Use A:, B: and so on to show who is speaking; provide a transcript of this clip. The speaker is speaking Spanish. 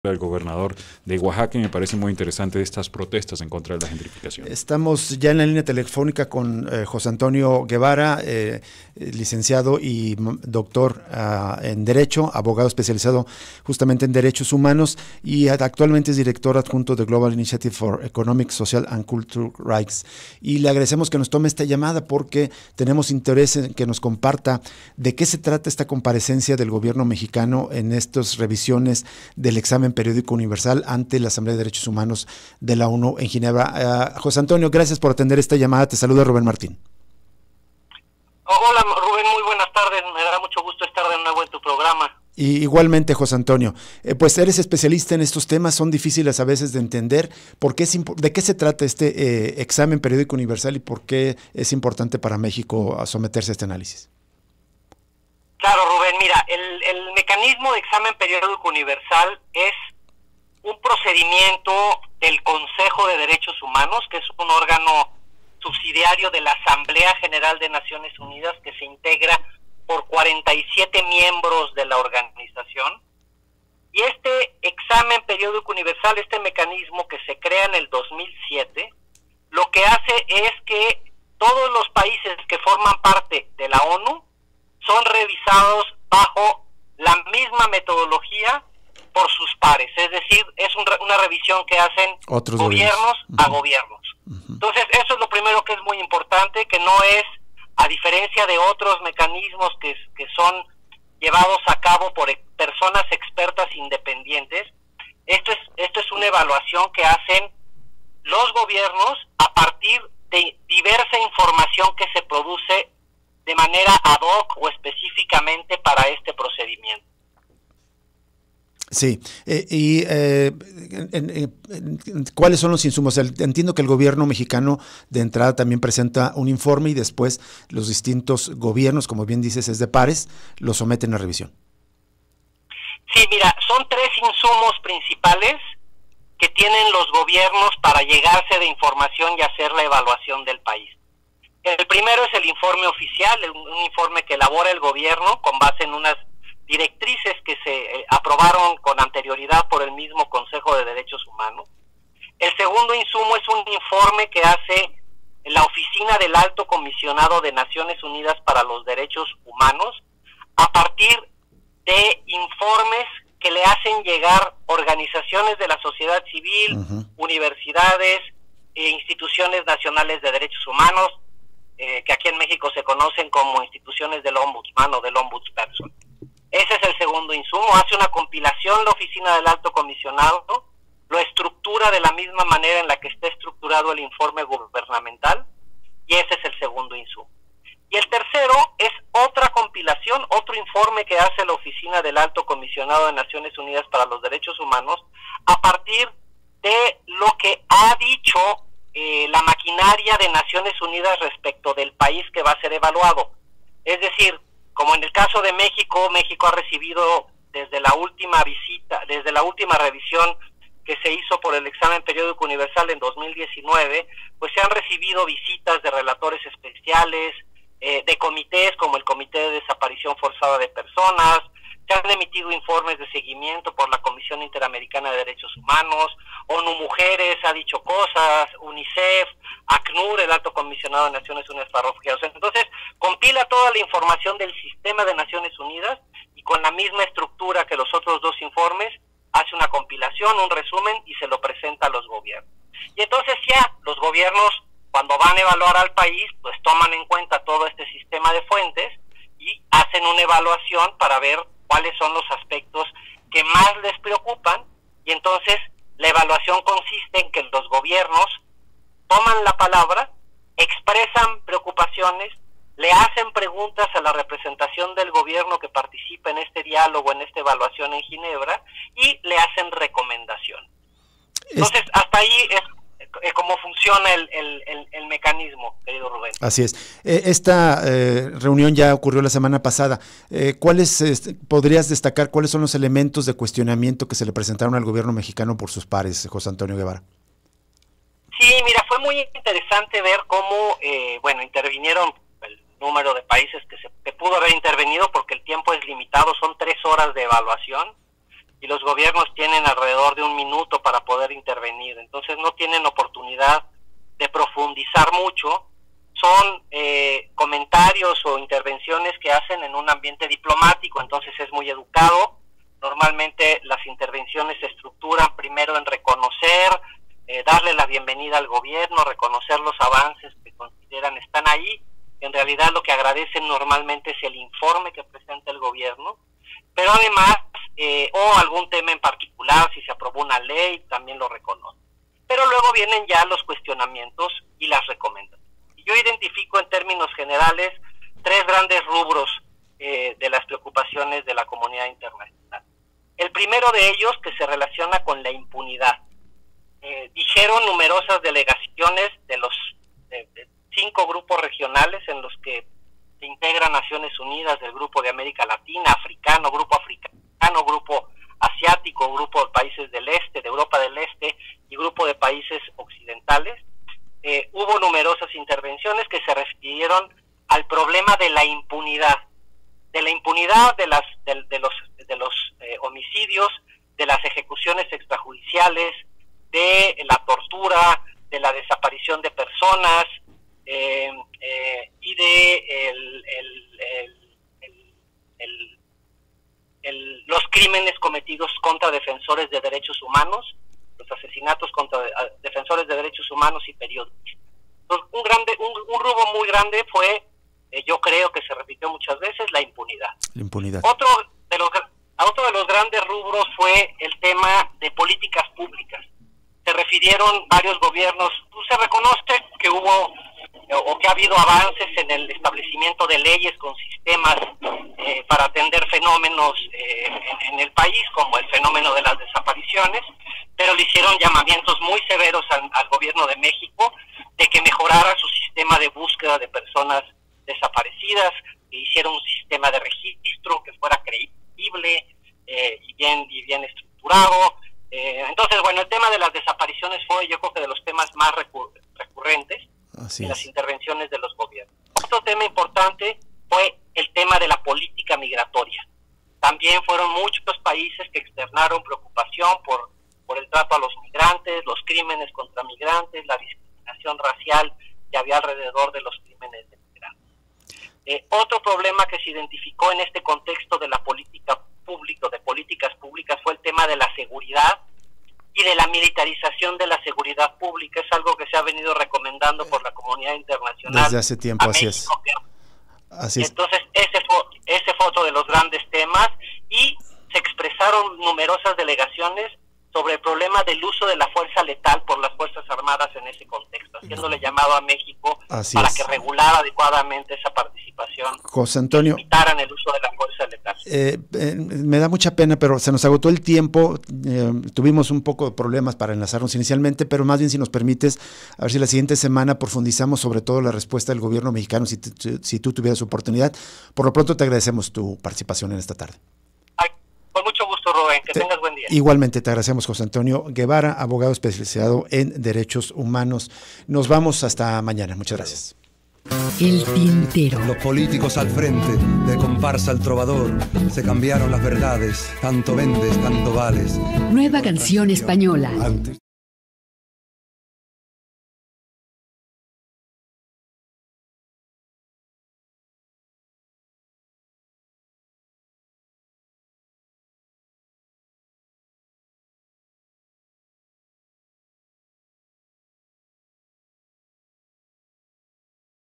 A: del gobernador de Oaxaca, y me parece muy interesante estas protestas en contra de la gentrificación.
B: Estamos ya en la línea telefónica con José Antonio Guevara, licenciado y doctor en Derecho, abogado especializado justamente en Derechos Humanos, y actualmente es director adjunto de Global Initiative for Economic, Social and Cultural Rights. Y le agradecemos que nos tome esta llamada porque tenemos interés en que nos comparta de qué se trata esta comparecencia del gobierno mexicano en estas revisiones del examen periódico universal ante la Asamblea de Derechos Humanos de la ONU en Ginebra. José Antonio, gracias por atender esta llamada. Te saluda Rubén Martín.
C: Hola Rubén, muy buenas tardes. Me da mucho gusto estar de nuevo en tu programa.
B: Y igualmente, José Antonio, pues eres especialista en estos temas, son difíciles a veces de entender. ¿De qué se trata este examen periódico universal y por qué es importante para México someterse a este análisis?
C: Claro, Rubén, mira, el mecanismo de examen periódico universal es un procedimiento del Consejo de Derechos Humanos, que es un órgano subsidiario de la Asamblea General de Naciones Unidas, que se integra por 47 miembros de la organización. Y este examen periódico universal, este mecanismo que se crea en el 2007, lo que hace es que todos los países que forman parte de la ONU son revisados bajo la misma metodología por sus pares, es decir, es una revisión que hacen otros gobiernos a gobiernos. Entonces, eso es lo primero que es muy importante, que no es, a diferencia de otros mecanismos que son llevados a cabo por personas expertas independientes, esto es una evaluación que hacen los gobiernos a partir de diversa información que se produce de manera ad hoc o específicamente para este procedimiento.
B: Sí, ¿cuáles son los insumos? Entiendo que el gobierno mexicano de entrada también presenta un informe y después los distintos gobiernos, como bien dices, es de pares, lo someten a revisión.
C: Sí, mira, son tres insumos principales que tienen los gobiernos para llegarse de información y hacer la evaluación del país. El primero es el informe oficial, un informe que elabora el gobierno con base en unas directrices que se aprobaron con anterioridad por el mismo Consejo de Derechos Humanos. El segundo insumo es un informe que hace la Oficina del Alto Comisionado de Naciones Unidas para los Derechos Humanos a partir de informes que le hacen llegar organizaciones de la sociedad civil, universidades e instituciones nacionales de derechos humanos, que aquí en México se conocen como instituciones del ombudsman o del ombudsperson. Ese es el segundo insumo. Hace una compilación la Oficina del Alto Comisionado, lo estructura de la misma manera en la que está estructurado el informe gubernamental, y ese es el segundo insumo. Y el tercero es otra compilación, otro informe que hace la Oficina del Alto Comisionado de Naciones Unidas para los Derechos Humanos a partir de lo que ha dicho la maquinaria de Naciones Unidas respecto del país que va a ser evaluado. Es decir, como en el caso de México, México ha recibido desde la última revisión que se hizo por el examen periódico universal en 2019, pues se han recibido visitas de relatores especiales, de comités como el Comité de Desaparición Forzada de Personas, se han emitido informes de seguimiento por la Comisión Interamericana de Derechos Humanos, ONU Mujeres ha dicho cosas, UNICEF, ACNUR, el Alto Comisionado de Naciones Unidas para Refugiados. Entonces, compila toda la información del sistema de Naciones Unidas y con la misma estructura que los otros dos informes, hace una compilación, un resumen y se lo presenta a los gobiernos. Y entonces ya los gobiernos, cuando van a evaluar al país, pues toman en cuenta todo este sistema de fuentes y hacen una evaluación para ver cuáles son los aspectos que más les preocupan, y entonces la evaluación consiste en que los gobiernos toman la palabra, expresan preocupaciones, le hacen preguntas a la representación del gobierno que participa en este diálogo, en esta evaluación en Ginebra, y le hacen recomendación. Entonces, hasta ahí es cómo funciona el mecanismo, querido Rubén.
B: Así es. Esta reunión ya ocurrió la semana pasada. ¿Podrías destacar cuáles son los elementos de cuestionamiento que se le presentaron al gobierno mexicano por sus pares, José Antonio Guevara?
C: Sí, mira, fue muy interesante ver cómo, intervinieron el número de países que pudo haber intervenido, porque el tiempo es limitado, son 3 horas de evaluación. y los gobiernos tienen alrededor de 1 minuto para poder intervenir, entonces no tienen oportunidad de profundizar mucho. Son comentarios o intervenciones que hacen en un ambiente diplomático, entonces es muy educado. Normalmente las intervenciones se estructuran primero en reconocer, darle la bienvenida al gobierno, reconocer los avances que consideran están ahí. En realidad lo que agradecen normalmente es el informe que presenta el gobierno, pero además, o algún tema en particular, si se aprobó una ley, también lo reconoce. Pero luego vienen ya los cuestionamientos y las recomendaciones. Yo identifico en términos generales 3 grandes rubros de las preocupaciones de la comunidad internacional. El primero de ellos, que se relaciona con la impunidad. Dijeron numerosas delegaciones de los 5 grupos regionales en los que se integran Naciones Unidas, del Grupo de América Latina, Grupo Africano, Grupo Asiático, Grupo de Países del Este, de Europa del Este y Grupo de Países Occidentales. Hubo numerosas intervenciones que se refirieron al problema de la impunidad, de los homicidios, de las ejecuciones extrajudiciales, de la tortura, de la desaparición de personas y de los crímenes cometidos contra defensores de derechos humanos, los asesinatos contra defensores de derechos humanos y periodistas. Entonces, un rubro muy grande fue, yo creo que se repitió muchas veces, la impunidad. Otro de los grandes rubros fue el tema de políticas públicas. Se refirieron varios gobiernos, se reconoce que hubo o que ha habido avances en el establecimiento de leyes con sistemas para atender fenómenos en el país, como el fenómeno de las desapariciones, pero le hicieron llamamientos muy severos al gobierno de México de que mejorara su sistema de búsqueda de personas desaparecidas, que hiciera un sistema de registro que fuera creíble y bien estructurado. Entonces, bueno, el tema de las desapariciones fue, yo creo que de los temas más recurrentes en las intervenciones de los gobiernos. Otro tema importante fue el tema de la política migratoria. También fueron muchos países que externaron preocupación por el trato a los migrantes, los crímenes contra migrantes, la discriminación racial que había alrededor de los crímenes de migrantes. Otro problema que se identificó en este contexto de la política pública, de políticas públicas, fue el tema de la seguridad y de la militarización de la seguridad pública. Es algo que se ha venido recomendando por la comunidad internacional
B: desde hace tiempo. Así es.
C: Entonces ese fue otro de los grandes temas, y se expresaron numerosas delegaciones sobre el problema del uso de la fuerza letal por las Fuerzas Armadas en ese contexto, haciéndole llamado a México para que regulara adecuadamente esa participación.
B: José Antonio,
C: limitaran el uso de la fuerza letal.
B: Me da mucha pena, pero se nos agotó el tiempo. Tuvimos un poco de problemas para enlazarnos inicialmente, pero más bien, si nos permites, a ver si la siguiente semana profundizamos sobre todo la respuesta del gobierno mexicano, si tú tuvieras oportunidad. Por lo pronto te agradecemos tu participación en esta tarde.
C: Con mucho gusto, Rubén, que tengas buen día.
B: Igualmente te agradecemos, José Antonio Guevara, abogado especializado en derechos humanos. Nos vamos hasta mañana. Muchas gracias.
D: El Tintero.
E: Los políticos al frente, de comparsa al trovador, se cambiaron las verdades, tanto vendes, tanto vales.
D: Nueva canción española.